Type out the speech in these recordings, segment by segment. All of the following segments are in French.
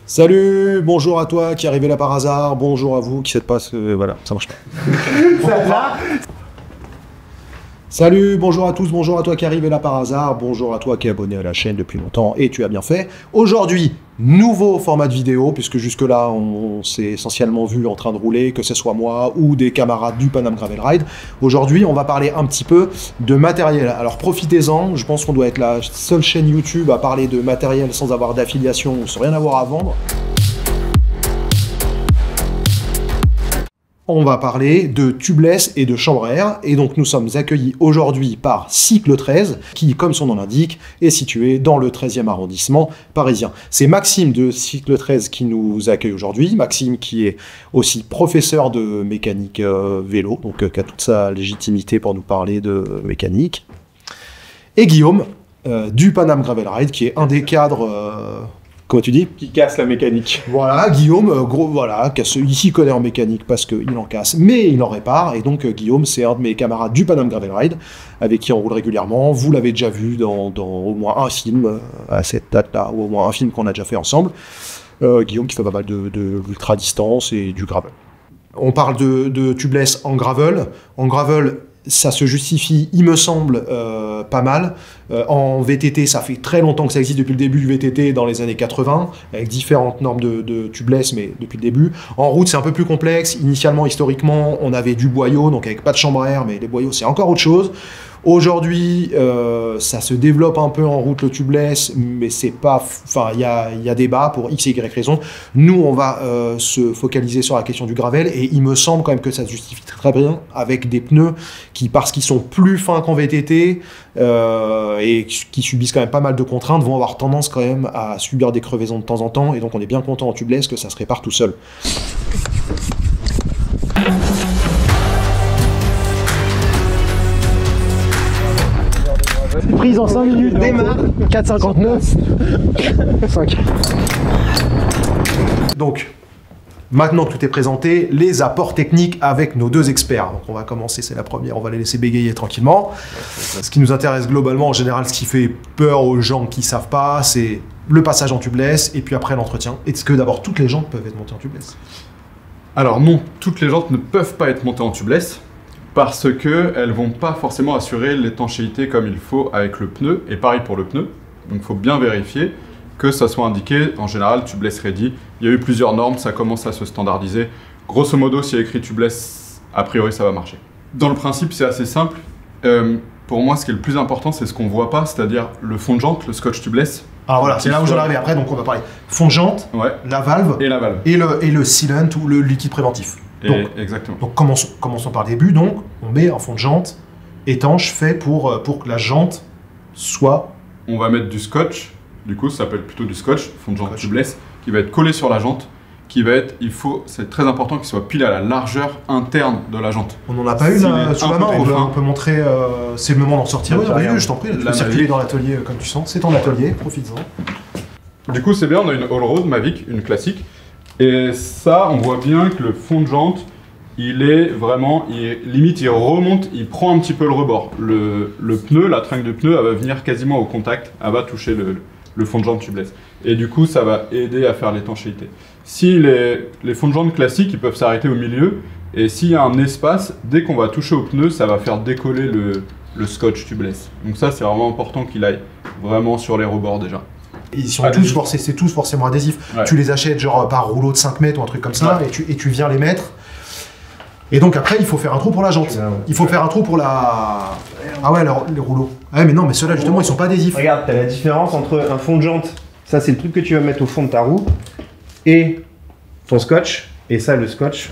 Salut, bonjour à toi qui est arrivé là par hasard, bonjour à vous qui s'êtes pas... voilà, ça marche pas. Salut, bonjour à tous, bonjour à toi qui est arrivé là par hasard, bonjour à toi qui est abonné à la chaîne depuis longtemps, et tu as bien fait. Aujourd'hui, nouveau format de vidéo, puisque jusque-là, on s'est essentiellement vu en train de rouler, que ce soit moi ou des camarades du Pan Am Gravel Ride. Aujourd'hui, on va parler un petit peu de matériel. Alors profitez-en, je pense qu'on doit être la seule chaîne YouTube à parler de matériel sans avoir d'affiliation ou sans rien avoir à vendre. On va parler de tubeless et de chambre à air, et donc nous sommes accueillis aujourd'hui par Cycle 13, qui, comme son nom l'indique, est situé dans le 13e arrondissement parisien. C'est Maxime de Cycle 13 qui nous accueille aujourd'hui, Maxime qui est aussi professeur de mécanique vélo, donc qui a toute sa légitimité pour nous parler de mécanique, et Guillaume du Pan Am Gravel Ride, qui est un des cadres... Comment tu dis? Qui casse la mécanique. Voilà, Guillaume, gros, voilà, il s'y connaît en mécanique parce qu'il en casse, mais il en répare, et donc Guillaume, c'est un de mes camarades du Pan Am Gravel Ride, avec qui on roule régulièrement. Vous l'avez déjà vu dans au moins un film, à cette date-là, ou au moins un film qu'on a déjà fait ensemble. Guillaume qui fait pas mal de l'ultra-distance et du gravel. On parle de tubeless en gravel. En gravel, ça se justifie, il me semble, pas mal. En VTT, ça fait très longtemps que ça existe depuis le début du VTT, dans les années 80, avec différentes normes de tubeless, mais depuis le début. En route, c'est un peu plus complexe. Initialement, historiquement, on avait du boyau, donc avec pas de chambre à air, mais les boyaux, c'est encore autre chose. Aujourd'hui, ça se développe un peu en route le tubeless, mais c'est pas... Enfin, il y a débat pour X et Y raison. Nous, on va se focaliser sur la question du gravel, et il me semble quand même que ça se justifie très bien avec des pneus qui, parce qu'ils sont plus fins qu'en VTT, et qui subissent quand même pas mal de contraintes, vont avoir tendance quand même à subir des crevaisons de temps en temps, et donc on est bien content en tubeless que ça se répare tout seul. Prise en 5 minutes, démarre, 4,59, 5. Donc, maintenant que tout est présenté, les apports techniques avec nos deux experts. Donc on va commencer, c'est la première, on va les laisser bégayer tranquillement. Ce qui nous intéresse globalement, en général, ce qui fait peur aux gens qui ne savent pas, c'est le passage en tubeless, et puis après l'entretien. Est-ce que d'abord, toutes les jantes peuvent être montées en tubeless? Alors non, toutes les jantes ne peuvent pas être montées en tubeless, parce qu'elles ne vont pas forcément assurer l'étanchéité comme il faut avec le pneu, et pareil pour le pneu. Donc il faut bien vérifier que ça soit indiqué, en général, tubeless ready. Il y a eu plusieurs normes, ça commence à se standardiser. Grosso modo, s'il y a écrit tubeless, a priori ça va marcher. Dans le principe, c'est assez simple. Pour moi, ce qui est le plus important, c'est ce qu'on ne voit pas, c'est-à-dire le fond de jante, le scotch tubeless. Alors voilà, c'est là où j'en arrive après, donc on va parler fond de jante, ouais, la valve, et la valve. Et le sealant ou le liquide préventif. Donc, exactement. Donc commençons par le début. Donc on met un fond de jante étanche fait pour que la jante soit... On va mettre du scotch, du coup ça s'appelle plutôt du scotch, fond de jante tubeless, qui va être collé sur la jante, qui va être, c'est très important qu'il soit pile à la largeur interne de la jante. On n'en a pas une sous la main, on peut montrer, c'est le moment d'en sortir. Oui, je t'en prie, tu peux circuler dans l'atelier comme tu sens, c'est ton atelier, profites-en. Du coup c'est bien, on a une Allroad Mavic, une classique, et ça on voit bien que le fond de jante, il est vraiment, limite il remonte, il prend un petit peu le rebord. Le pneu, la tringle de pneu, elle va venir quasiment au contact, elle va toucher le fond de jante tubeless. Et du coup, ça va aider à faire l'étanchéité. Si les fonds de jante classiques, ils peuvent s'arrêter au milieu, et s'il y a un espace, dès qu'on va toucher au pneu, ça va faire décoller le scotch tubeless. Donc ça, c'est vraiment important qu'il aille vraiment sur les rebords déjà. Ils sont c'est tous forcément adhésifs. Ouais. Tu les achètes genre par rouleau de 5 mètres ou un truc comme ça, ouais, et tu viens les mettre. Et donc après, il faut faire un trou pour la jante. Il faut faire un trou pour la... Ah ouais, les rouleaux. Ah ouais, mais non, mais ceux-là, justement, ils sont pas adhésifs. Regarde, t'as la différence entre un fond de jante, ça c'est le truc que tu vas mettre au fond de ta roue, et ton scotch, et ça, le scotch.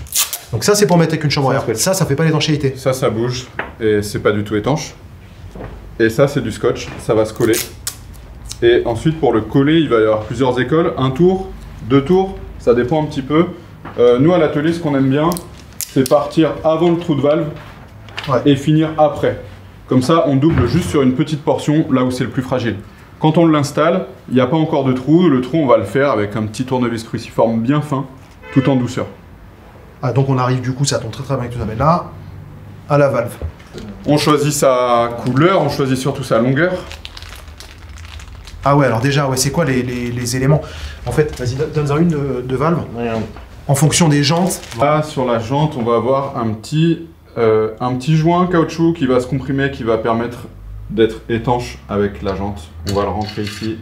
Donc ça, c'est pour mettre avec une chambre à air. Ça fait pas l'étanchéité. Ça bouge, et c'est pas du tout étanche. Et ça, c'est du scotch, ça va se coller. Et ensuite, pour le coller, il va y avoir plusieurs écoles. Un tour, 2 tours, ça dépend un petit peu. Nous, à l'atelier, ce qu'on aime bien, c'est partir avant le trou de valve, ouais, et finir après. Comme ça, on double juste sur une petite portion, là où c'est le plus fragile. Quand on l'installe, il n'y a pas encore de trou. Le trou, on va le faire avec un petit tournevis cruciforme bien fin, tout en douceur. Ah, donc on arrive, du coup, ça tombe très bien avec tout ça, mais là, à la valve. On choisit sa couleur, on choisit surtout sa longueur. Ah ouais, alors déjà, ouais, c'est quoi les éléments? En fait, vas-y, donne-en une de valve. Regarde. En fonction des jantes. Là, sur la jante, on va avoir un petit joint caoutchouc qui va se comprimer, qui va permettre d'être étanche avec la jante. On va le rentrer ici.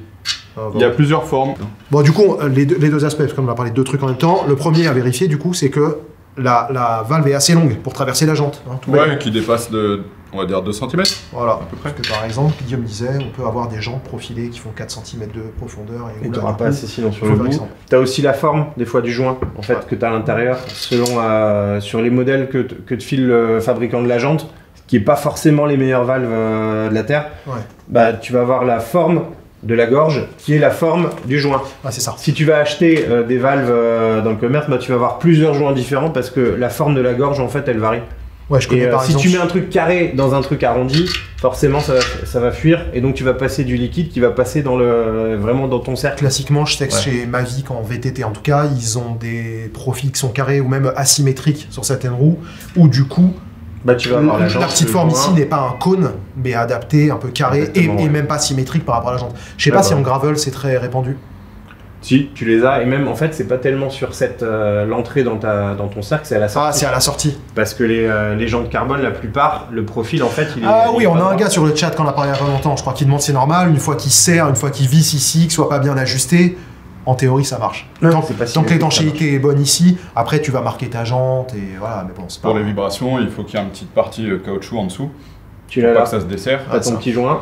Il y a plusieurs formes. Bon, du coup, les deux aspects, parce qu'on va parler de deux trucs en même temps. Le premier à vérifier, du coup, c'est que la valve est assez longue pour traverser la jante. Hein, tout Ouais, bête. qui dépasse de, on va dire, 2 cm. Voilà. peu près. Parce que par exemple, Guillaume disait, on peut avoir des jantes profilées qui font 4 cm de profondeur. Et oula, tu n'auras du pas coup, assez sinon sur faut le faire bout. exemple. Tu as aussi la forme, des fois, du joint, en fait, Ouais. que tu as à l'intérieur, selon sur les modèles que te file le fabricant de la jante, qui n'est pas forcément les meilleures valves de la Terre. Ouais. Bah, tu vas avoir la forme de la gorge qui est la forme du joint. Ah, c'est ça. Si tu vas acheter des valves dans le commerce, bah, tu vas avoir plusieurs joints différents parce que la forme de la gorge, en fait, elle varie. Ouais, je connais Et par si exemple. tu mets un truc carré dans un truc arrondi, forcément ça va fuir et donc tu vas passer du liquide qui va passer vraiment dans ton cercle. Classiquement, je sais que Ouais. chez Mavic en VTT en tout cas, ils ont des profils qui sont carrés ou même asymétriques sur certaines roues, où du coup, Bah, tu vas avoir la la jante, petite le forme joint. ici n'est pas un cône, mais adapté, un peu carré, Exactement, et ouais. même pas symétrique par rapport à la jante. Je sais Ah pas bah. si en gravel c'est très répandu. Si, tu les as et même en fait c'est pas tellement sur l'entrée dans ton cercle, c'est à la sortie. Ah, c'est à la sortie. Parce que les jantes carbone, la plupart, le profil en fait il est. Ah oui, il est on pas a un droit. gars sur le chat quand on a parlé il y a pas longtemps, je crois qu'il demande si c'est normal, une fois qu'il serre, une fois qu'il visse ici, que ce soit pas bien ajusté, en théorie ça marche. Non, Tant, c'est pas si tant que bien, l'étanchéité est bonne ici, après tu vas marquer ta jante et voilà, mais bon, c'est pas... Pour les vibrations, il faut qu'il y ait une petite partie caoutchouc en dessous, Tu pour l'as pas là, que ça se desserre. t'as ton ça. petit joint,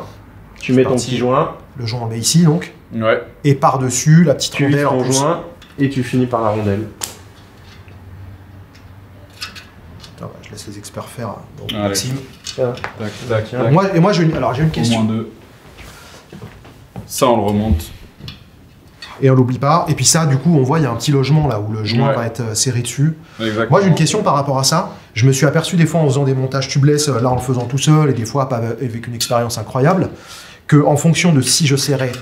tu mets ton parti. petit joint, Le joint on le met ici donc, Ouais. et par-dessus la petite tu vis rondelle en ton plus. joint et tu finis par la rondelle. Attends, je laisse les experts faire. Donc, Allez. Maxime. Tiens. Tac, tac, Tiens. tac. Moi j'ai une Au question. moins 2. Ça, on le remonte. Et on l'oublie pas. Et puis ça, du coup, on voit, il y a un petit logement là où le joint Ouais. va être serré dessus. Exactement. Moi, j'ai une question par rapport à ça. Je me suis aperçu des fois en faisant des montages tubeless, là en le faisant tout seul, et des fois pas avec une expérience incroyable, que en fonction de si je serrais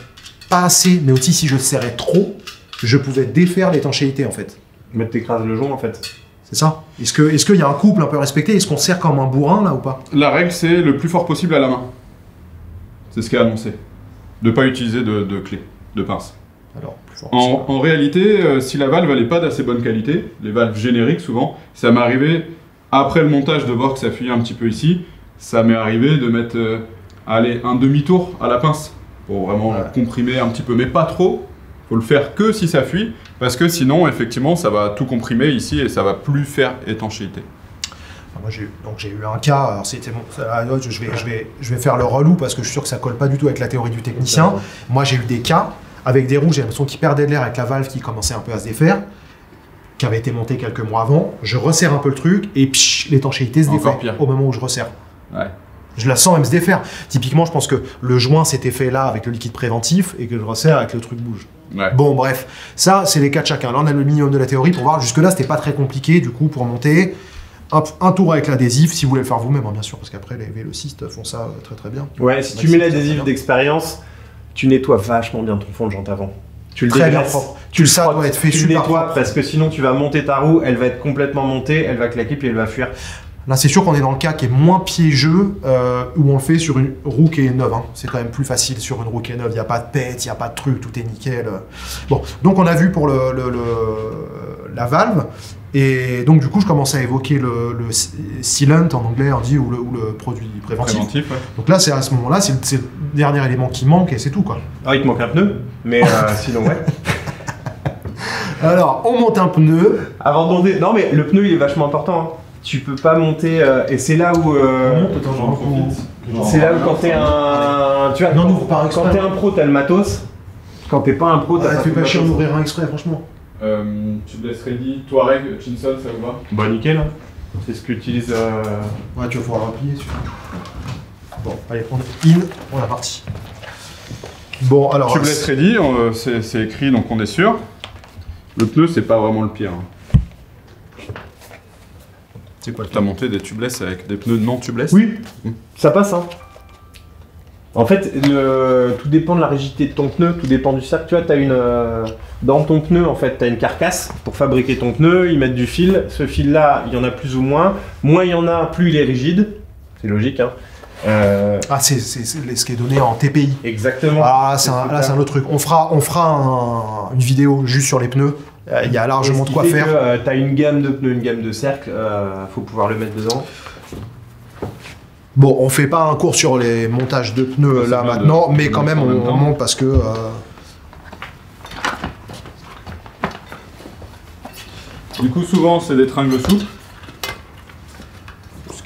pas assez, mais aussi si je serrais trop, je pouvais défaire l'étanchéité en fait. Mais t'écrases le joint en fait. C'est ça? Est-ce qu'il y a un couple un peu respecté? Est-ce qu'on serre comme un bourrin là ou pas? La règle, c'est le plus fort possible à la main. C'est ce qui est annoncé. De pas utiliser de clé, de pince. Alors, plus fort. En réalité, si la valve elle n'est pas d'assez bonne qualité, les valves génériques souvent, ça m'est arrivé après le montage de voir que ça fuit un petit peu ici, ça m'est arrivé de mettre un demi-tour à la pince pour vraiment Ouais. comprimer un petit peu, mais pas trop. Faut le faire que si ça fuit, parce que sinon effectivement ça va tout comprimer ici et ça va plus faire étanchéité. Moi, j'ai eu un cas, alors c'était bon, je vais faire le relou parce que je suis sûr que ça colle pas du tout avec la théorie du technicien. Moi, j'ai eu des cas avec des roues, j'ai l'impression qu'ils perdaient de l'air avec la valve qui commençait un peu à se défaire, qui avait été montée quelques mois avant. Je resserre un peu le truc et psh, l'étanchéité se Encore défait pire. au moment où je resserre. Ouais. Je la sens même se défaire. Typiquement, je pense que le joint s'était fait là avec le liquide préventif et que je resserre avec le truc bouge. Ouais. Bon, bref, ça, c'est les cas de chacun. Là, on a le minimum de la théorie pour voir. Jusque-là, c'était pas très compliqué, du coup, pour monter. Un tour avec l'adhésif, si vous voulez le faire vous-même, hein, bien sûr, parce qu'après, les vélocistes font ça très très bien. Ouais, si tu Maxime, mets ça l'adhésif va. d'expérience, tu nettoies vachement bien ton fond de jante avant. Tu le Très bien dégraisses, propre. Tu le sais, frottes, doit être fait tu le super nettoies propre. parce que sinon tu vas monter ta roue, elle va être complètement montée, elle va claquer puis elle va fuir. Là, c'est sûr qu'on est dans le cas qui est moins piégeux, où on le fait sur une roue qui est neuve. Hein. C'est quand même plus facile sur une roue qui est neuve. Il n'y a pas de pète, il n'y a pas de truc, tout est nickel. Bon, donc on a vu pour la valve. Et donc, du coup, je commence à évoquer le sealant en anglais, on dit, ou le produit préventif. Préventif, ouais. Donc là, c'est à ce moment-là, c'est le dernier élément qui manque et c'est tout, quoi. Alors il te manque un pneu, mais sinon ouais. Alors, on monte un pneu. Avant de monter, non mais le pneu il est vachement important. Hein. Tu peux pas monter, et c'est là où. J'en profite. C'est là où quand t'es un. Tu vois, Non, n'ouvre pas exprès. quand t'es un pro, t'as le matos. Quand t'es pas un pro, t'as Ah, pas fais le pas chier matos. d'ouvrir un extrait, franchement. Tu te laisses ready, Touareg, Chinson, ça vous va? Bah nickel, hein. C'est ce qu'utilise. Ouais, tu vas pouvoir replier dessus. Bon, allez, on est in, on est parti. Bon, alors. Tubeless ready, c'est écrit donc on est sûr. Le pneu c'est pas vraiment le pire. Hein. C'est quoi le T'as monté des tubeless avec des pneus non tubeless? Oui, ça passe, hein. En fait, tout dépend de la rigidité de ton pneu, tout dépend du cercle. Tu vois, dans ton pneu, en fait, tu as une carcasse pour fabriquer ton pneu, ils mettent du fil. Ce fil-là, il y en a plus ou moins. Moins il y en a, plus il est rigide. C'est logique, hein. Ah, c'est ce qui est donné en TPI. Exactement. Ah, là, c'est un autre truc. On fera une vidéo juste sur les pneus. Il y a largement de quoi faire. Tu as une gamme de pneus, une gamme de cercles, faut pouvoir le mettre dedans. Bon, on fait pas un cours sur les montages de pneus là maintenant, mais quand même on monte parce que... Du coup, souvent, c'est des tringles souples. Ce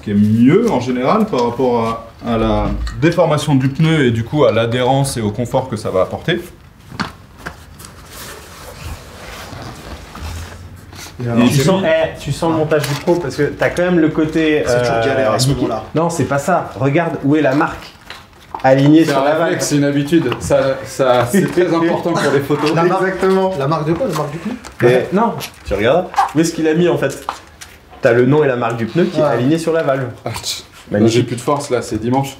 qui est mieux en général par rapport à la déformation du pneu et du coup à l'adhérence et au confort que ça va apporter. Et tu sens le montage du pro parce que tu as quand même le côté. C'est toujours galère à ce moment-là. Non, c'est pas ça. Regarde où est la marque alignée sur la vague. C'est une habitude. C'est très important pour les photos. Exactement. La marque de quoi? La marque du pneu? Non, tu regardes. Où est-ce qu'il a mis en fait? T'as le nom et la marque du pneu qui est aligné sur la valve. J'ai plus de force là, c'est dimanche.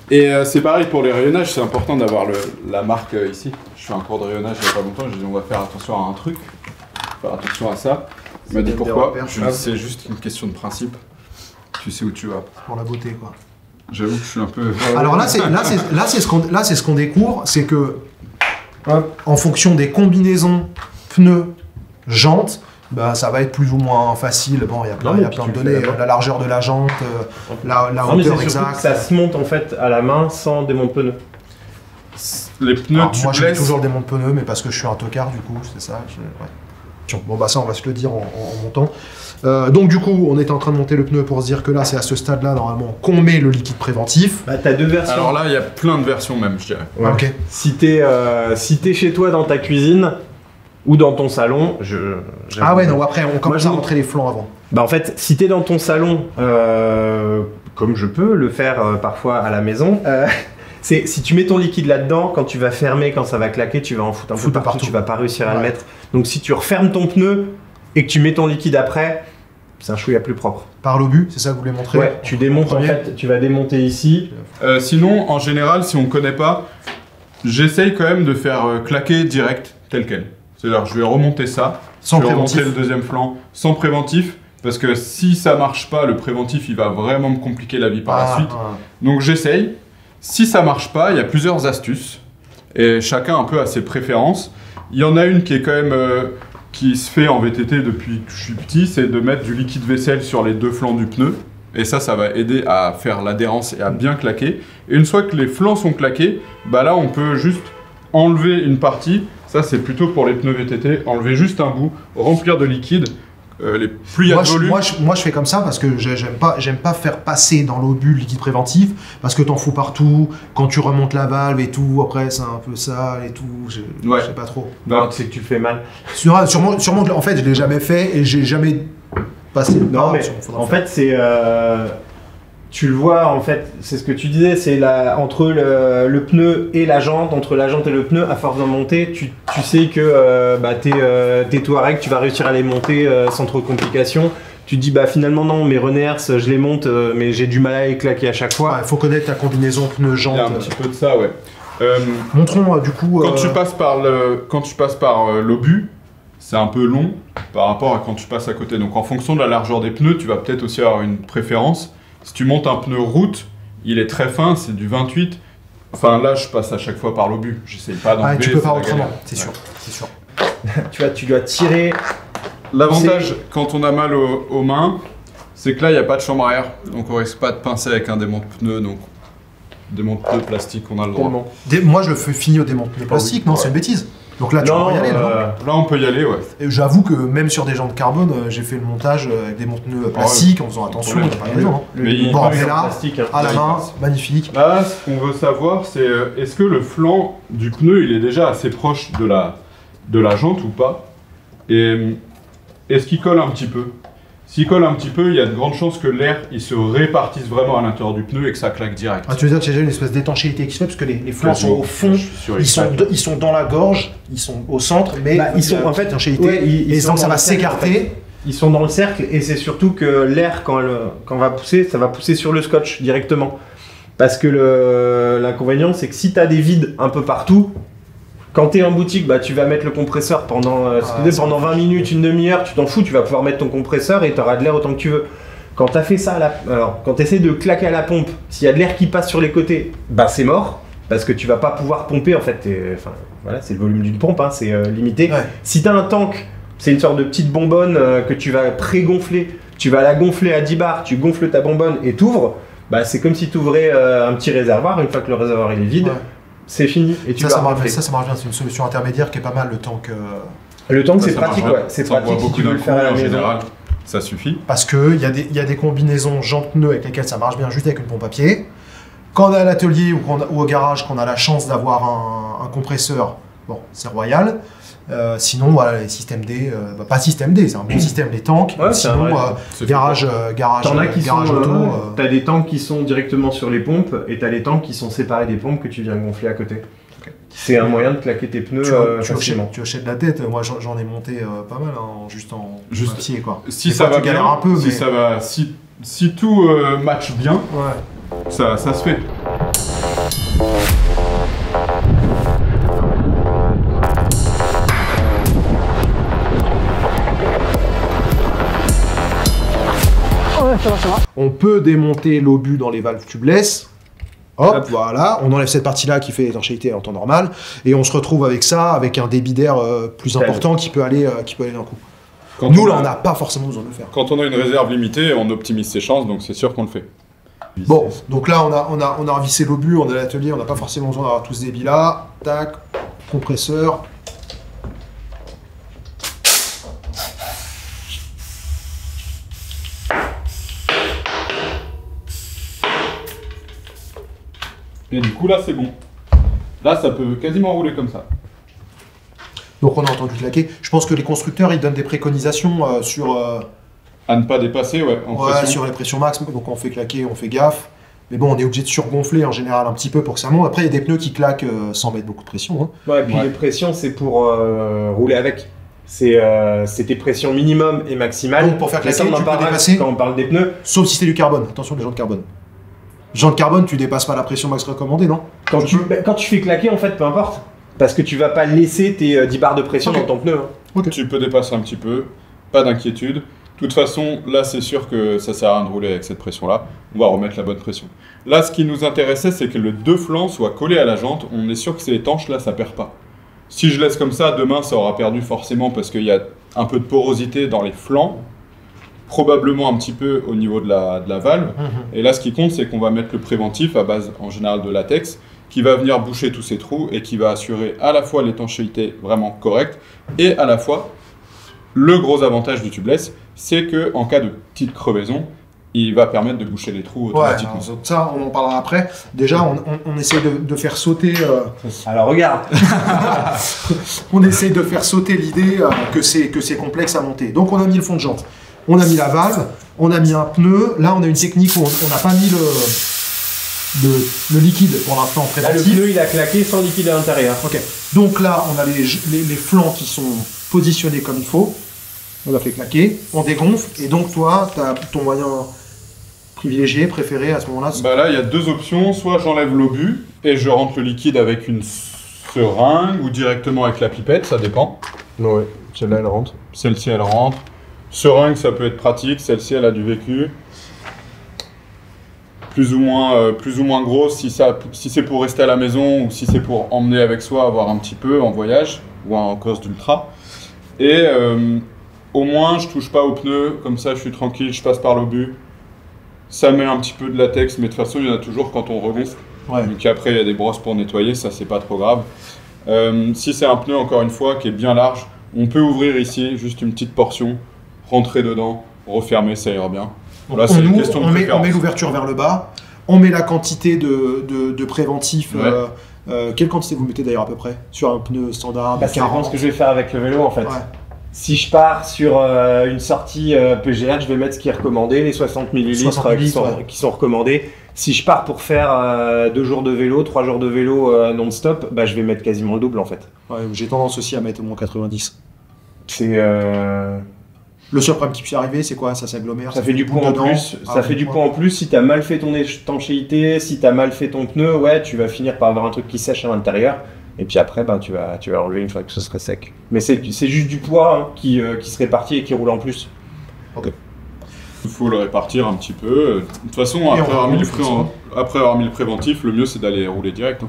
Et c'est pareil pour les rayonnages, c'est important d'avoir la marque ici. Je fais un cours de rayonnage il n'y a pas longtemps, j'ai dit on va faire attention à un truc. Faire attention à ça. Il m'a dit pourquoi. C'est juste une question de principe. Tu sais où tu vas. Pour la beauté quoi. J'avoue que je suis un peu... Alors là, c'est ce qu'on découvre, c'est que en fonction des combinaisons pneus, jantes, bah, ça va être plus ou moins facile. Bon, il y a plein de données, la largeur de la jante, la hauteur exacte. Ça se monte en fait à la main sans démonte pneu. Les pneus, alors, moi, je mets toujours le démonte pneu, mais parce que je suis un tocard, du coup, c'est ça. Tiens, bon, bah ça, on va se le dire en montant. Donc, du coup, on est en train de monter le pneu pour se dire que là, c'est à ce stade-là, normalement, qu'on met le liquide préventif. Bah, t'as deux versions. Alors là, il y a plein de versions même, je dirais. Ouais. Ok. Si t'es chez toi dans ta cuisine ou dans ton salon, ah ouais, non, après, on commence à rentrer les flancs avant. Bah, en fait, si t'es dans ton salon, comme je peux le faire parfois à la maison, si tu mets ton liquide là-dedans, quand tu vas fermer, quand ça va claquer, tu vas en foutre un peu partout, tu vas pas réussir à le mettre. Donc si tu refermes ton pneu et que tu mets ton liquide après, c'est un chouïa plus propre. Par l'obus, c'est ça que vous voulez montrer? Ouais, tu démontes en fait, tu vas démonter ici. Sinon, en général, si on connaît pas, j'essaye quand même de faire claquer direct, tel quel. C'est-à-dire, je vais remonter ça, sans je vais préventif. remonter le deuxième flanc, sans préventif, parce que si ça marche pas, le préventif, il va vraiment me compliquer la vie par la suite. Donc j'essaye. Si ça marche pas, il y a plusieurs astuces, et chacun un peu a ses préférences. Il y en a une qui est quand même qui se fait en VTT depuis que je suis petit, c'est de mettre du liquide vaisselle sur les deux flancs du pneu. Et ça va aider à faire l'adhérence et à bien claquer. Et une fois que les flancs sont claqués, bah là on peut juste enlever une partie. Ça c'est plutôt pour les pneus VTT, enlever juste un bout, remplir de liquide. Plus il y a de volume. Moi je fais comme ça parce que j'aime pas faire passer dans l'obus le liquide préventif parce que t'en fous partout, quand tu remontes la valve et tout, après c'est un peu sale et tout, je sais pas trop. Non, tu sais que tu le fais mal. Sûrement en fait je l'ai jamais fait et j'ai jamais passé. Non mais en fait c'est... Tu le vois, en fait, c'est ce que tu disais, c'est entre le pneu et la jante, entre la jante et le pneu, à force d'en monter, tu sais que tes Touareg, tu vas réussir à les monter sans trop de complications. Tu te dis, bah finalement non, mes Reners, je les monte, mais j'ai du mal à les claquer à chaque fois. Il faut connaître ta combinaison pneu-jante. Il y a un petit peu de ça, ouais. Montrons du coup... Quand tu passes par l'obus, c'est un peu long par rapport à quand tu passes à côté. Donc en fonction de la largeur des pneus, tu vas peut-être aussi avoir une préférence. Si tu montes un pneu route, il est très fin, c'est du 28. Enfin là, je passe à chaque fois par l'obus. J'essaye pas d'enlever. Tu peux pas autrement, c'est sûr. Tu dois tirer. L'avantage quand on a mal aux mains, c'est que là, il n'y a pas de chambre arrière. Donc on risque pas de pincer avec un démonte-pneu. Donc démonte-pneu plastique, on a le droit. Moi, je le fais finir au démonte-pneu plastique, non, c'est une bêtise. Donc là, tu peux y aller, non? Là, on peut y aller, ouais. J'avoue que même sur des jantes carbone, j'ai fait le montage avec des monte-pneus plastiques en faisant attention, il n'y a pas de raison. Bon, mais là, à la main, magnifique. Là, ce qu'on veut savoir, c'est est-ce que le flanc du pneu, il est déjà assez proche de la jante ou pas? Et est-ce qu'il colle un petit peu? S'il colle un petit peu, il y a de grandes chances que l'air il se répartisse vraiment à l'intérieur du pneu et que ça claque direct. Ah, tu veux dire que j'ai déjà une espèce d'étanchéité qui se fait parce que les flancs sont au fond, ils sont dans la gorge, ils sont au centre, mais ils sont en fait étanchéité, et donc ça va s'écarter. Ils sont dans le cercle et c'est surtout que l'air quand va pousser, ça va pousser sur le scotch directement. Parce que l'inconvénient c'est que si tu as des vides un peu partout, quand tu es en boutique, bah, tu vas mettre le compresseur pendant 20 minutes, une demi-heure, tu t'en fous, tu vas pouvoir mettre ton compresseur et tu auras de l'air autant que tu veux. Quand tu as fait ça, alors quand tu essaies de claquer à la pompe, s'il y a de l'air qui passe sur les côtés, bah c'est mort, parce que tu vas pas pouvoir pomper en fait. Enfin, voilà, c'est le volume d'une pompe, hein, c'est limité. Ouais. Si tu as un tank, c'est une sorte de petite bonbonne que tu vas pré-gonfler, tu vas la gonfler à 10 bars, tu gonfles ta bonbonne et t'ouvres, bah c'est comme si tu ouvrais un petit réservoir. Une fois que le réservoir il est vide, c'est fini. Et ça marche bien, c'est une solution intermédiaire qui est pas mal, le tank. Le tank, Ça c'est pratique, marche ouais. C'est ça pratique envoie si beaucoup tu veux d'un le faire coup, à la en maison. général, ça suffit. Parce qu'il y a des combinaisons jantes-pneus avec lesquelles ça marche bien juste avec une pompe à pied. Quand on est à l'atelier ou au garage, qu'on a la chance d'avoir un compresseur, bon, c'est royal. Sinon, voilà, les systèmes D, pas système D, c'est un bon système, les tanks. Ouais, sinon, garage T'en as qui garage sont, auto. t'as des tanks qui sont directement sur les pompes et t'as les tanks qui sont séparés des pompes que tu viens gonfler à côté. C'est un moyen de claquer tes pneus facilement. Tu hochais de la tête, moi j'en ai monté pas mal, hein, juste en pied, quoi. Si Des ça fois, va tu galères bien, un peu, si mais... ça va, si tout match bien, Ouais. ça se fait. On peut démonter l'obus dans les valves tubeless. Hop, voilà, on enlève cette partie-là qui fait l'étanchéité en temps normal, et on se retrouve avec ça, avec un débit d'air plus important qui peut aller d'un coup. Nous, là, on n'a pas forcément besoin de le faire. Quand on a une réserve limitée, on optimise ses chances, donc c'est sûr qu'on le fait. Bon, donc là, on a revissé l'obus, on est à l'atelier, on n'a pas forcément besoin d'avoir tout ce débit-là. Tac, compresseur. Et du coup, là, c'est bon. Là, ça peut quasiment rouler comme ça. Donc on a entendu claquer. Je pense que les constructeurs, ils donnent des préconisations sur... À ne pas dépasser, ouais, en pression. sur les pressions max, donc on fait claquer, on fait gaffe. Mais bon, on est obligé de surgonfler en général un petit peu pour que ça monte. Après, il y a des pneus qui claquent sans mettre beaucoup de pression. Hein. Ouais, et puis les pressions, c'est pour rouler avec. C'est tes pressions minimum et maximales. Donc pour faire Mais claquer, ça, on en tu peux parlera dépasser, quand on parle des pneus. sauf si c'est du carbone. Attention, les jantes carbone. Jantes carbone, tu dépasses pas la pression max recommandée, non? Quand tu fais claquer, en fait, peu importe. Parce que tu vas pas laisser tes 10 barres de pression dans ton pneu. Hein. Tu peux dépasser un petit peu, pas d'inquiétude. De toute façon, là, c'est sûr que ça sert à rien de rouler avec cette pression-là. On va remettre la bonne pression. Là, ce qui nous intéressait, c'est que les deux flancs soient collés à la jante. On est sûr que c'est étanche, là, ça perd pas. Si je laisse comme ça, demain, ça aura perdu forcément parce qu'il y a un peu de porosité dans les flancs. Probablement un petit peu au niveau de la valve. Et là, ce qui compte, c'est qu'on va mettre le préventif à base, en général, de latex, qui va venir boucher tous ces trous et qui va assurer à la fois l'étanchéité vraiment correcte et à la fois le gros avantage du tubeless, c'est que en cas de petite crevaison, il va permettre de boucher les trous automatiquement. Ouais, ça, on en parlera après. Déjà, on essaie de faire sauter... Alors regarde. on essaie de faire sauter l'idée que c'est complexe à monter. Donc on a mis le fond de jante, on a mis la valve, on a mis un pneu. Là, on a une technique où on n'a pas mis le liquide pour l'instant en Là, le préventif. pneu, il a claqué sans liquide à l'intérieur. Ok. Donc là, on a les flancs qui sont positionnés comme il faut. On a fait claquer, on dégonfle, et donc toi, tu as ton moyen privilégié, préféré à ce moment-là. Bah là, il y a deux options. Soit j'enlève l'obus et je rentre le liquide avec une seringue ou directement avec la pipette, ça dépend. Ouais, celle-là, elle rentre. Celle-ci, elle rentre. Seringue, ça peut être pratique. Celle-ci, elle a du vécu. Plus ou moins grosse si c'est pour rester à la maison ou si c'est pour emmener avec soi, avoir un petit peu en voyage ou en course d'ultra. Et au moins, je touche pas aux pneus, comme ça je suis tranquille, je passe par l'obus. Ça met un petit peu de latex, mais de toute façon, il y en a toujours quand on regonfle. Ouais. Donc après, il y a des brosses pour nettoyer, ça c'est pas trop grave. Si c'est un pneu, encore une fois, qui est bien large, on peut ouvrir ici, juste une petite portion, rentrer dedans, refermer, ça ira bien. Donc, Là, c'est une question de on met préférence. l'ouverture vers le bas, on met la quantité de préventif. Ouais. Quelle quantité vous mettez d'ailleurs à peu près sur un pneu standard? Bah, ça dépend ce que je vais faire avec le vélo en fait. Ouais. Si je pars sur une sortie PGR, je vais mettre ce qui est recommandé, les 60 ml 60 qui sont recommandés. Si je pars pour faire 2 jours de vélo, 3 jours de vélo non-stop, bah, je vais mettre quasiment le double en fait. Ouais, j'ai tendance aussi à mettre au moins 90. C'est Le seul problème qui puisse arriver, c'est quoi? Ça s'agglomère. ça fait du poids en dedans. plus. Ah, Ça fait du poids en plus. Si tu as mal fait ton étanchéité, si tu as mal fait ton pneu, ouais, tu vas finir par avoir un truc qui sèche à l'intérieur. Et puis après, ben, tu vas enlever une fois que ce sera sec. Mais c'est juste du poids hein, qui se répartit et qui roule en plus. Il faut le répartir un petit peu. De toute façon, après avoir mis le préventif, le mieux c'est d'aller rouler direct. Hein.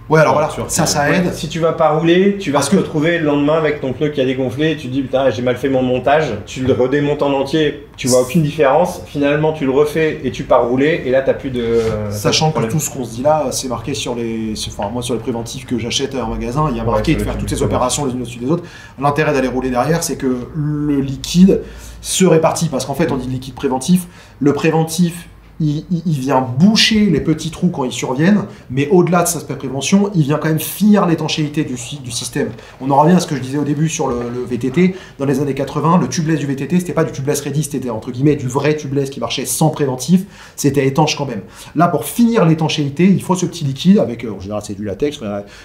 Ouais, alors voilà, ça aide. Si tu vas pas rouler, tu vas te retrouver le lendemain avec ton pneu qui a dégonflé et tu te dis putain, j'ai mal fait mon montage. Tu le redémontes en entier, tu vois aucune différence. Finalement, tu le refais et tu pars rouler et là, t'as plus de. Sachant que tout ce qu'on se dit là, c'est marqué sur les. Enfin, moi, sur les préventifs que j'achète en magasin, il y a marqué de faire toutes ces opérations les unes au-dessus des autres. L'intérêt d'aller rouler derrière, c'est que le liquide se répartit. Parce qu'en fait, on dit liquide préventif. Le préventif, il vient boucher les petits trous quand ils surviennent, mais au-delà de cet aspect prévention, il vient quand même finir l'étanchéité du système. On en revient à ce que je disais au début sur le VTT. Dans les années 80, le tubeless du VTT, c'était pas du tubeless ready, c'était entre guillemets du vrai tubeless qui marchait sans préventif, c'était étanche quand même. Là, pour finir l'étanchéité, il faut ce petit liquide, avec, en général c'est du latex,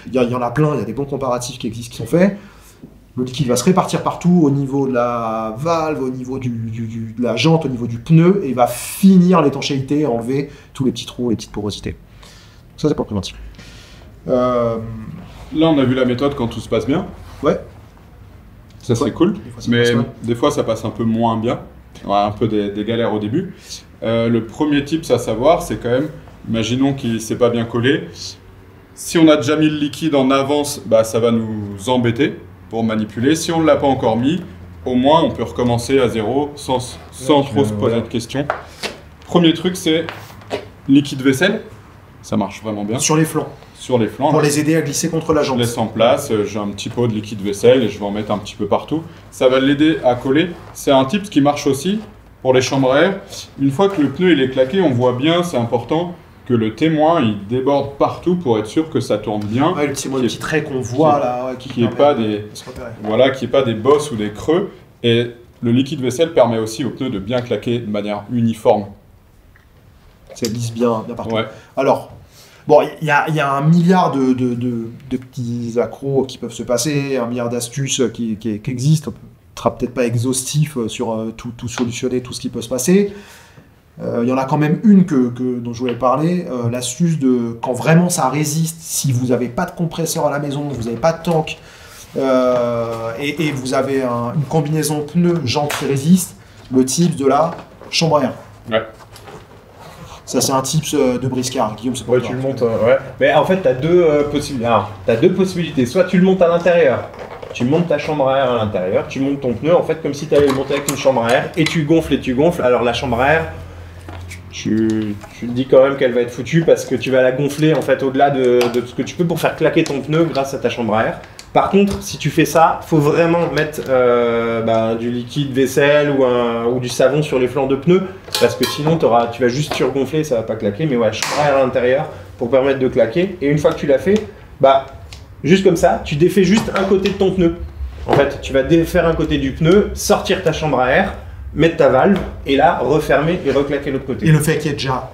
il y en a plein, il y a des bons comparatifs qui existent, qui sont faits. Le liquide va se répartir partout, au niveau de la valve, au niveau de la jante, au niveau du pneu, et va finir l'étanchéité, enlever tous les petits trous, les petites porosités. Ça, c'est pour le préventif. Là, on a vu la méthode quand tout se passe bien. Ouais. Ça, c'est cool. Mais des fois, ça passe un peu moins bien. On a un peu des galères au début. Le premier tips à savoir, c'est quand même, imaginons qu'il ne s'est pas bien collé. Si on a déjà mis le liquide en avance, bah, ça va nous embêter pour manipuler. Si on ne l'a pas encore mis, au moins on peut recommencer à zéro sans trop se poser de questions. Premier truc, c'est liquide vaisselle. Ça marche vraiment bien. Sur les flancs. Sur les flancs. Pour les aider à glisser contre la jante. Je laisse en place, j'ai un petit pot de liquide vaisselle et je vais en mettre un petit peu partout. Ça va l'aider à coller. C'est un tip qui marche aussi pour les chambres à air. Une fois que le pneu il est claqué, on voit bien, c'est important, que le témoin il déborde partout pour être sûr que ça tourne bien. Ouais, le petit trait qu'on voit là, qui n'est pas des bosses ou des creux. Et le liquide vaisselle permet aussi au pneu de bien claquer de manière uniforme. Ça glisse bien partout. Ouais. Alors, bon, il y a un milliard de petits accros qui peuvent se passer, un milliard d'astuces qui existent. On ne sera peut-être pas exhaustif sur tout solutionner, tout ce qui peut se passer. Il y en a quand même une dont je voulais parler, l'astuce de quand vraiment ça résiste, si vous n'avez pas de compresseur à la maison, vous n'avez pas de tank, et vous avez une combinaison pneu-jante qui résiste, le tips de la chambre à air. Ouais. Ça, c'est un tips de briscard. Guillaume, c'est pas tu le montes, ouais. Mais en fait, tu as deux possibilités. Soit tu le montes à l'intérieur, tu montes ta chambre à air à l'intérieur, tu montes ton pneu, en fait, comme si tu allais le monter avec une chambre à air, et tu gonfles. Alors, la chambre à air, tu te dis quand même qu'elle va être foutue parce que tu vas la gonfler en fait au-delà de ce que tu peux pour faire claquer ton pneu grâce à ta chambre à air. Par contre, si tu fais ça, faut vraiment mettre du liquide vaisselle ou du savon sur les flancs de pneus parce que sinon tu vas juste surgonfler, ça va pas claquer. Mais ouais, chambre à air à l'intérieur pour permettre de claquer. Et une fois que tu l'as fait, juste comme ça, tu défais juste un côté de ton pneu. En fait, tu vas défaire un côté du pneu, sortir ta chambre à air, mettre ta valve et là refermer et reclaquer l'autre côté. Et le fait qu'il y ait déjà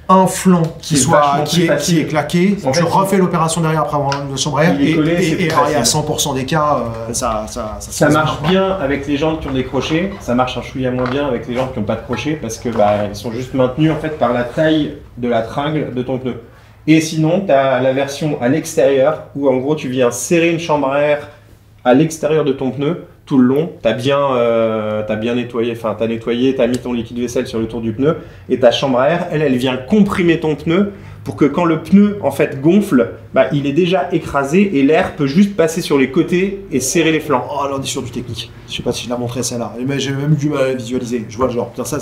un flanc qui est claqué, en fait, tu refais l'opération derrière après avoir la chambre à air et il y a 100% des cas ça marche bien avec les jantes qui ont des crochets, ça marche un chouïa moins bien avec les jantes qui n'ont pas de crochets parce que elles sont juste maintenues en fait par la taille de la tringle de ton pneu. Et sinon tu as la version à l'extérieur où en gros tu viens serrer une chambre à air à l'extérieur de ton pneu tout le long, t'as bien nettoyé, t'as mis ton liquide vaisselle sur le tour du pneu et ta chambre à air, elle vient comprimer ton pneu pour que quand le pneu en fait gonfle, il est déjà écrasé et l'air peut juste passer sur les côtés et serrer les flancs. Oh là on est sur du technique, je sais pas si je la montrais celle-là, mais j'ai même du mal à la visualiser, je vois le genre, putain ça.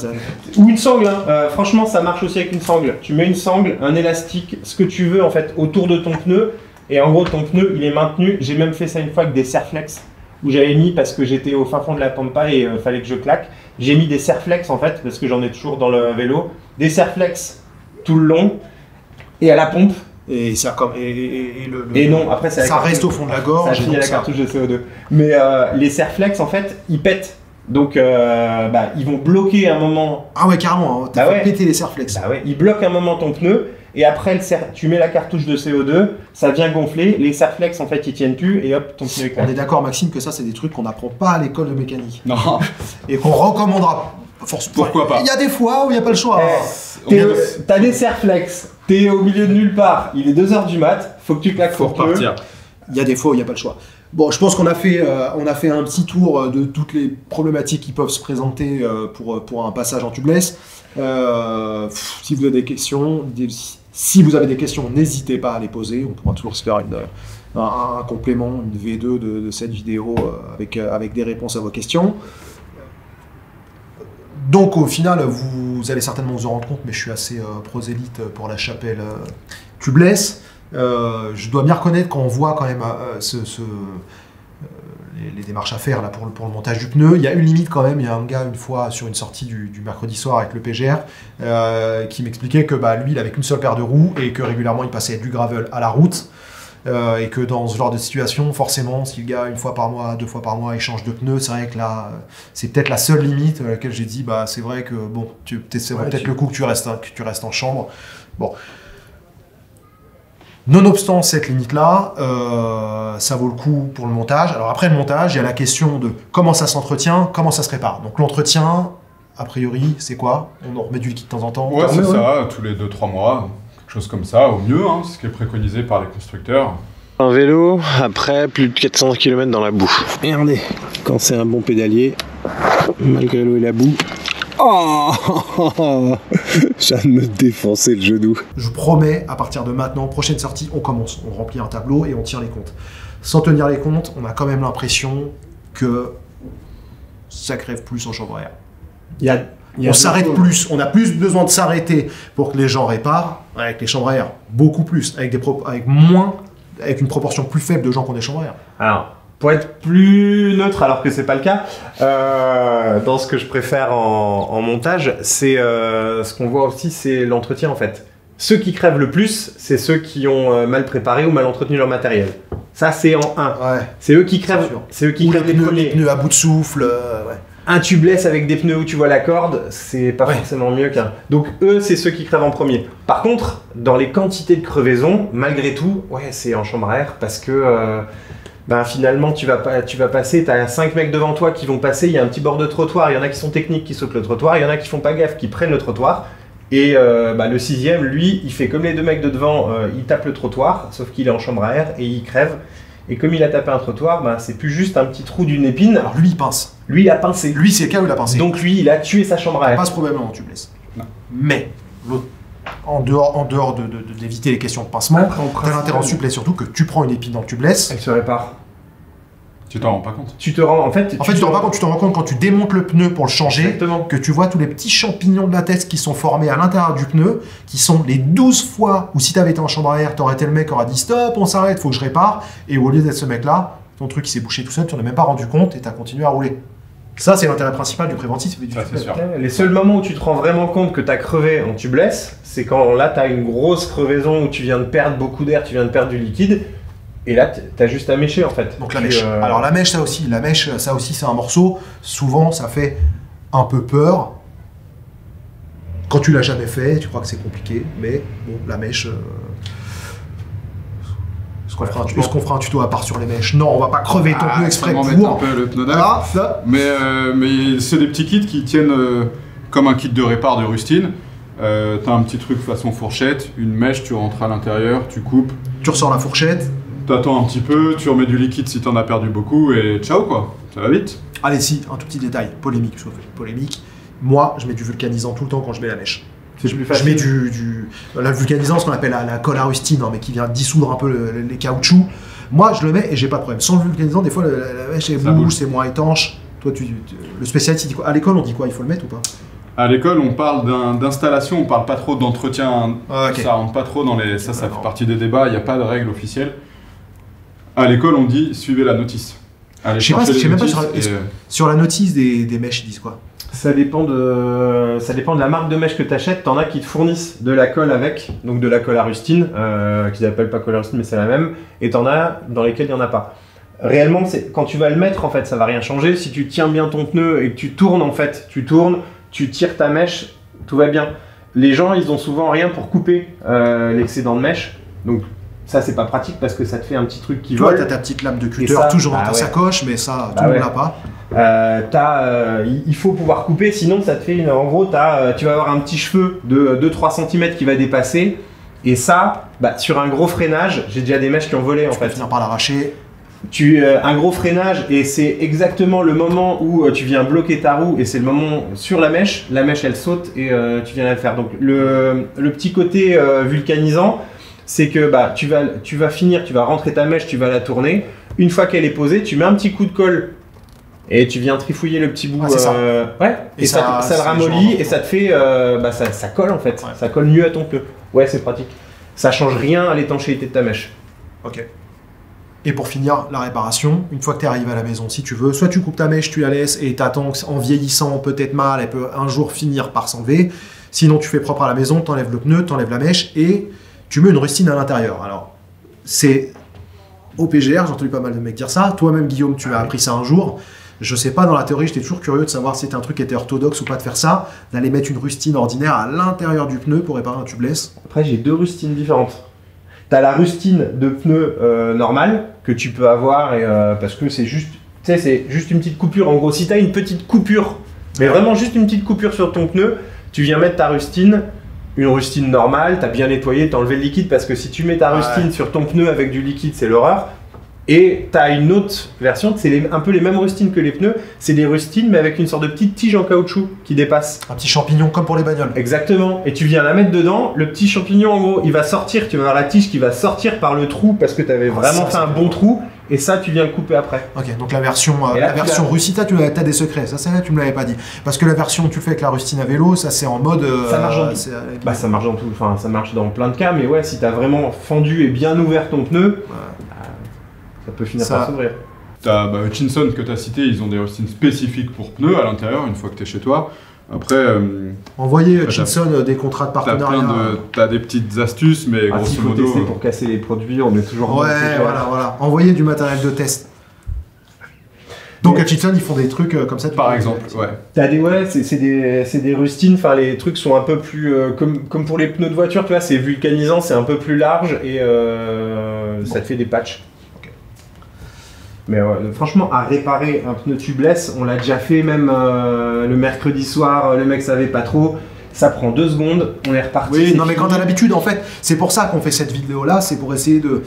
Ou une sangle, franchement ça marche aussi avec une sangle, tu mets une sangle, un élastique, ce que tu veux en fait autour de ton pneu et en gros ton pneu il est maintenu, j'ai même fait ça une fois avec des Serflex. Où j'avais mis parce que j'étais au fin fond de la pampa et fallait que je claque. J'ai mis des Serflex en fait parce que j'en ai toujours dans le vélo. Des Serflex tout le long et à la pompe. Et ça comme et non après ça reste au fond de la gorge. Ça finit la cartouche de CO2. Mais les Serflex en fait ils pètent. Donc ils vont bloquer un moment. Ah ouais carrément. T'as fait péter les Serflex. Ouais, ils bloquent un moment ton pneu. Et après, tu mets la cartouche de CO2, ça vient gonfler, les Serflex en fait ils tiennent plus et hop ton pneu éclate. On est d'accord Maxime que ça c'est des trucs qu'on n'apprend pas à l'école de mécanique. Non. Et qu'on recommandera. Pourquoi pas. Il y a des fois où il n'y a pas le choix. T'as des Serflex, t'es au milieu de nulle part, il est 2h du mat, faut que tu claques pour partir. Il y a des fois où il n'y a pas le choix. Bon, je pense qu'on a fait un petit tour de toutes les problématiques qui peuvent se présenter pour un passage en tubeless. Si vous avez des questions, n'hésitez pas à les poser. On pourra toujours se faire un complément, une V2 de cette vidéo avec des réponses à vos questions. Donc au final, vous allez certainement vous en rendre compte, mais je suis assez prosélyte pour la chapelle tubeless. Je dois bien reconnaître quand on voit quand même les démarches à faire là, pour le montage du pneu, il y a une limite quand même. Il y a un gars une fois sur une sortie du mercredi soir avec le PGR qui m'expliquait que lui il avait qu'une seule paire de roues et que régulièrement il passait du gravel à la route. Et que dans ce genre de situation, forcément, si le gars, une fois par mois, 2 fois par mois, il change de pneus, c'est vrai que là, c'est peut-être la seule limite à laquelle j'ai dit, c'est vrai que bon, c'est peut-être le coup que tu restes en chambre. Bon. Nonobstant cette limite-là, ça vaut le coup pour le montage. Alors après le montage, il y a la question de comment ça s'entretient, comment ça se répare. Donc l'entretien, a priori, c'est quoi? On en remet du liquide de temps en temps? Ouais, c'est ça, tous les 2-3 mois. Chose comme ça, au mieux, c'est ce qui est préconisé par les constructeurs. Un vélo, après plus de 400 km dans la boue. Regardez, quand c'est un bon pédalier, malgré l'eau et la boue, oh je viens de me défoncer le genou. Je vous promets, à partir de maintenant, prochaine sortie, on commence. On remplit un tableau et on tire les comptes. Sans tenir les comptes, on a quand même l'impression que ça crève plus en chambre à air. On s'arrête plus, on a plus besoin de s'arrêter pour que les gens réparent avec les chambres à air, beaucoup plus, avec une proportion plus faible de gens qui ont des chambres à air. Alors, pour être plus neutre, alors que c'est pas le cas, dans ce que je préfère en montage, c'est ce qu'on voit aussi, c'est l'entretien en fait. Ceux qui crèvent le plus, c'est ceux qui ont mal préparé ou mal entretenu leur matériel. Ça, c'est en 1. Ouais, c'est eux qui crèvent. C'est eux qui crèvent les premiers. Les pneus à bout de souffle. Ouais. Un tubeless avec des pneus où tu vois la corde, c'est pas forcément mieux qu'un. Donc eux, c'est ceux qui crèvent en premier. Par contre, dans les quantités de crevaison, malgré tout, c'est en chambre à air parce que finalement, tu vas passer, tu as 5 mecs devant toi qui vont passer, il y a un petit bord de trottoir, il y en a qui sont techniques qui sautent le trottoir, il y en a qui font pas gaffe, qui prennent le trottoir. Et le 6e, lui, il fait comme les 2 mecs de devant, il tape le trottoir, sauf qu'il est en chambre à air et il crève. Et comme il a tapé un trottoir, c'est plus juste un petit trou d'une épine. Alors lui, il pince. Lui, il a pincé. Lui, c'est le cas où il a pincé. Donc lui, il a tué sa chambre à air. Pas ce problème en tubeless. Mais, en dehors d'éviter les questions de pincement, t'as l'intérêt en supplé surtout que tu prends une épine dans le tubeless. Elle se répare. Tu t'en rends pas compte. Tu te rends tu t'en rends compte quand tu démontes le pneu pour le changer. Exactement. Que tu vois tous les petits champignons de latex qui sont formés à l'intérieur du pneu, qui sont les 12 fois où si t'avais été en chambre à air, t'aurais été le mec qui aurait dit stop, on s'arrête, faut que je répare. Et au lieu d'être ce mec-là, ton truc il s'est bouché tout seul, tu n'en as même pas rendu compte et t'as continué à rouler. Ça, c'est l'intérêt principal du préventif. C'est sûr. Les seuls moments où tu te rends vraiment compte que t'as crevé en tubeless, c'est quand là t'as une grosse crevaison où tu viens de perdre beaucoup d'air, tu viens de perdre du liquide. Et là, t'as juste à mêcher en fait. Donc la mèche. Alors la mèche, ça aussi, c'est un morceau. Souvent, ça fait un peu peur. Quand tu l'as jamais fait, tu crois que c'est compliqué. Mais bon, la mèche. Est-ce qu'on fera un tuto à part sur les mèches? Non, on va pas crever ton pneu exprès pour. Mettre un peu le pneu mais c'est des petits kits qui tiennent comme un kit de répart de rustine. T'as un petit truc façon fourchette, une mèche, tu rentres à l'intérieur, tu coupes. Tu ressors la fourchette. T'attends un petit peu, tu remets du liquide si t'en as perdu beaucoup et ciao quoi, ça va vite. Allez si, un tout petit détail, polémique, moi je mets du vulcanisant tout le temps quand je mets la mèche. C'est plus facile. Je mets la vulcanisant, ce qu'on appelle la colle à rustine, mais qui vient dissoudre un peu les caoutchoucs. Moi je le mets et j'ai pas de problème. Sans le vulcanisant, des fois la mèche bouge, c'est moins étanche. Toi le spécialiste il dit quoi? À l'école on dit quoi? Il faut le mettre ou pas? À l'école, on parle d'installation, on parle pas trop d'entretien. Okay. Ça rentre pas trop dans les. Ça fait partie des débats, il n'y a pas de règle officielle. À l'école, on dit suivez la notice. Je sais même pas sur la notice des mèches, ils disent quoi? Ça dépend de la marque de mèche que tu achètes. T'en as qui te fournissent de la colle avec, donc de la colle à rustine, qu'ils appellent pas colle à rustine, mais c'est la même. Et t'en as dans lesquels il n'y en a pas. Réellement, quand tu vas le mettre, en fait, ça va rien changer. Si tu tiens bien ton pneu et que tu tournes, en fait, tu tires ta mèche, tout va bien. Les gens, ils ont souvent rien pour couper l'excédent de mèche. Donc ça, c'est pas pratique parce que ça te fait un petit truc qui vole. Toi, t'as ta petite lame de cutter toujours dans ta sacoche, mais ça, tout le monde l'a pas. Il faut pouvoir couper, sinon ça te fait en gros, tu vas avoir un petit cheveu de 2-3 cm qui va dépasser. Et ça, sur un gros freinage, j'ai déjà des mèches qui ont volé en fait. Tu vas finir par l'arracher. un gros freinage et c'est exactement le moment où tu viens bloquer ta roue et c'est le moment sur la mèche elle saute et tu viens la faire. Donc le petit côté vulcanisant, c'est que bah, tu vas finir, tu vas rentrer ta mèche, tu vas la tourner. Une fois qu'elle est posée, tu mets un petit coup de colle et tu viens trifouiller le petit bout. Ouais. Et ça le ramollit et ça te fait, ça colle en fait. Ouais. Ça colle mieux à ton pneu. Ouais, c'est pratique. Ça change rien à l'étanchéité de ta mèche. Ok. Et pour finir, la réparation, une fois que tu es arrivé à la maison, si tu veux, soit tu coupes ta mèche, tu la laisses et t'attends en vieillissant, peut-être mal, elle peut un jour finir par s'enlever. Sinon, tu fais propre à la maison, t'enlèves le pneu, t'enlèves la mèche et tu mets une rustine à l'intérieur. Alors, c'est au PGR, j'ai entendu pas mal de mecs dire ça. Toi-même, Guillaume, tu as appris ça un jour. Je sais pas, dans la théorie, j'étais toujours curieux de savoir si c'était un truc qui était orthodoxe ou pas de faire ça, d'aller mettre une rustine ordinaire à l'intérieur du pneu pour réparer un tubeless. Après, j'ai 2 rustines différentes. T'as la rustine de pneu normale que tu peux avoir parce que c'est juste, tu sais, c'est juste une petite coupure. En gros, si t'as une petite coupure, mais vraiment juste une petite coupure sur ton pneu, tu viens mettre ta rustine, une rustine normale, t'as bien nettoyé, t'as enlevé le liquide parce que si tu mets ta rustine sur ton pneu avec du liquide, c'est l'horreur. Et tu as une autre version, c'est un peu les mêmes rustines que les pneus, c'est des rustines mais avec une sorte de petite tige en caoutchouc qui dépasse. Un petit champignon comme pour les bagnoles. Exactement, et tu viens la mettre dedans, le petit champignon en gros, il va sortir, tu vas avoir la tige qui va sortir par le trou parce que tu avais vraiment fait un bon trou, et ça tu viens le couper après. Ok, donc la version Rusita, tu as des secrets, ça c'est là tu me l'avais pas dit. Parce que la version que tu fais avec la rustine à vélo, ça c'est en mode... ça marche dans ça marche dans tout, enfin ça marche dans plein de cas, mais ouais, si tu as vraiment fendu et bien ouvert ton pneu... ça peut finir par s'ouvrir. Hutchinson que tu as cité, ils ont des rustines spécifiques pour pneus à l'intérieur une fois que tu es chez toi. Après, envoyez Hutchinson des contrats de partenariat. T'as des petites astuces, mais grosso modo. Tester pour casser les produits, on est toujours. Ouais, voilà. Envoyez du matériel de test. Donc Hutchinson, ils font des trucs comme ça. Par exemple, ouais. C'est des rustines. Enfin, les trucs sont un peu plus comme pour les pneus de voiture, tu vois, c'est vulcanisant, c'est un peu plus large et ça te fait des patchs. Mais franchement, à réparer un pneu tubeless, on l'a déjà fait même le mercredi soir, le mec savait pas trop, ça prend 2 secondes, on est reparti. Oui, non mais quand t'as l'habitude, en fait, c'est pour ça qu'on fait cette vidéo-là, c'est pour essayer de...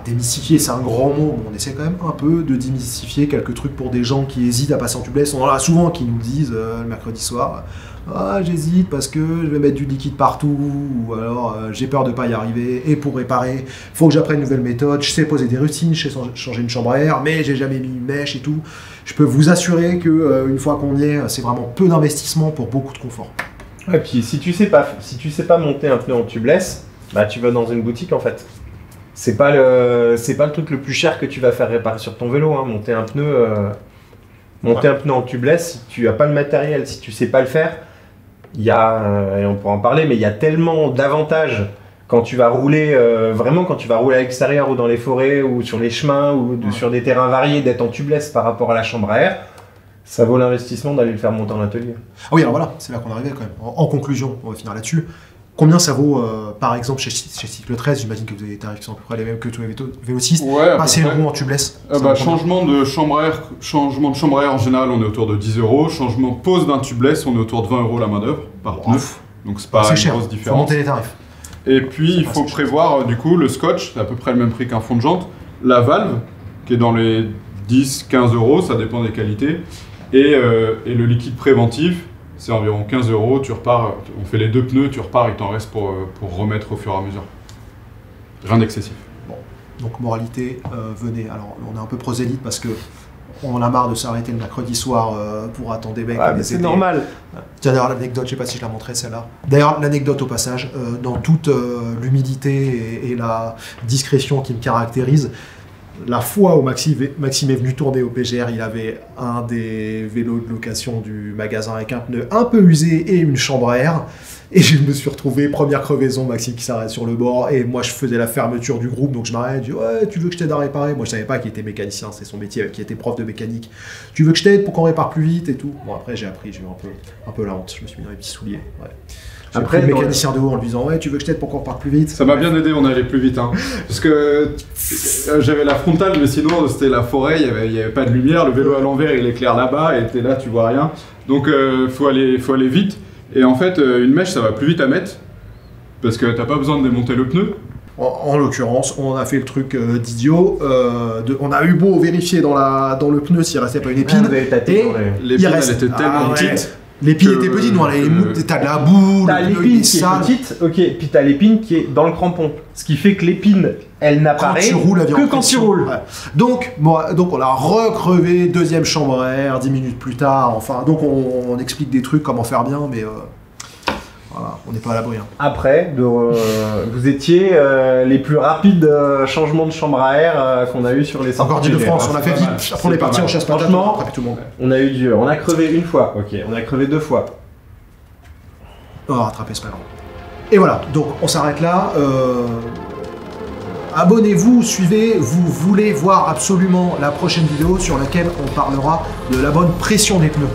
démystifier, c'est un grand mot, mais on essaie quand même un peu de démystifier quelques trucs pour des gens qui hésitent à passer en tubeless. On en a souvent qui nous disent le mercredi soir, j'hésite parce que je vais mettre du liquide partout, ou alors j'ai peur de pas y arriver, et pour réparer, faut que j'apprenne une nouvelle méthode, je sais poser des rustines, je sais changer une chambre à air, mais j'ai jamais mis une mèche et tout. Je peux vous assurer que une fois qu'on y est, c'est vraiment peu d'investissement pour beaucoup de confort. Et puis si tu sais pas monter un pneu en tubeless, bah tu vas dans une boutique en fait. C'est pas le truc le plus cher que tu vas faire réparer sur ton vélo, hein. Monter un pneu en tubeless, si tu as pas le matériel, si tu sais pas le faire, il y a, et on pourra en parler, mais il y a tellement d'avantages quand tu vas rouler, vraiment quand tu vas rouler à l'extérieur ou dans les forêts ou sur les chemins ou sur des terrains variés, d'être en tubeless par rapport à la chambre à air. Ça vaut l'investissement d'aller le faire monter en atelier. Ah oui, alors voilà, c'est là qu'on arrivait quand même. En conclusion, on va finir là-dessus. Combien ça vaut, par exemple, chez Cycle 13, j'imagine que vous avez des tarifs qui sont à peu près les mêmes que tous les vélocistes, passer une roue en tubeless. Changement de chambre à air en général, on est autour de 10 €. Changement de pose d'un tubeless, on est autour de 20 € la main d'œuvre par pneu. Donc c'est pas une grosse différence. Faut monter les tarifs. Et puis il faut prévoir du coup le scotch, c'est à peu près le même prix qu'un fond de jante, la valve qui est dans les 10-15 €, ça dépend des qualités, et le liquide préventif. C'est environ 15 €, tu repars, on fait les 2 pneus, tu repars, il t'en reste pour remettre au fur et à mesure. Rien d'excessif. Bon, donc moralité, venez. Alors on est un peu prosélyte parce que on a marre de s'arrêter le mercredi soir pour attendre des mecs. Mais c'est normal. Tiens, d'ailleurs l'anecdote, je sais pas si je la montrais celle-là. D'ailleurs l'anecdote au passage, dans toute l'humilité et la discrétion qui me caractérise, la fois où Maxime est venu tourner au PGR, il avait un des vélos de location du magasin avec un pneu un peu usé et une chambre à air. Et je me suis retrouvé, première crevaison, Maxime qui s'arrête sur le bord. Et moi, je faisais la fermeture du groupe, donc je m'arrête. Je dis, ouais, tu veux que je t'aide à réparer? Moi, je savais pas qu'il était mécanicien, c'est son métier, qui était prof de mécanique. Tu veux que je t'aide pour qu'on répare plus vite et tout? Bon, après, j'ai appris, j'ai eu un peu la honte. Je me suis mis dans les petits souliers. Ouais. Après, le mécanicien de haut en lui disant ouais, tu veux que je t'aide pour qu'on reparte plus vite? Ça m'a bien aidé, on allait plus vite. Hein. Parce que j'avais la frontale, mais sinon c'était la forêt, il n'y avait pas de lumière, le vélo à l'envers il éclaire là-bas et t'es là, tu vois rien. Donc faut aller vite. Et en fait, une mèche ça va plus vite à mettre parce que t'as pas besoin de démonter le pneu. En l'occurrence, on a fait le truc d'idiot. On a eu beau vérifier dans le pneu s'il restait pas une épine. Vous avez tâté Et dans les- L'épine, il reste- elle était tellement ouais. petite. L'épine que- était petite, non, que- t'as de la boue, T'as le pneu, il l'épine est qui est sale. petite, ok, puis t'as l'épine qui est dans le crampon. Ce qui fait que l'épine, elle Quand n'apparaît tu roules, elle vient que en quand tu pression. roules. Ouais. Donc on a recrevé, deuxième chambre à air, 10 minutes plus tard. Enfin, donc on explique des trucs, comment faire bien, mais voilà, on n'est pas à l'abri. Hein. Après, vous étiez les plus rapides changements de chambre à air qu'on a eu sur les sorties. Encore d'Île-de-France, on a c'est fait pas vite. mal. Après, on est C'est parti pas en mal. chasse patate, Franchement, on a attrapé tout le monde. On a eu dur. On a crevé une fois, ok. On a crevé 2 fois. On va rattraper, c'est pas grave. Et voilà, donc on s'arrête là. Abonnez-vous, suivez, vous voulez voir absolument la prochaine vidéo sur laquelle on parlera de la bonne pression des pneus.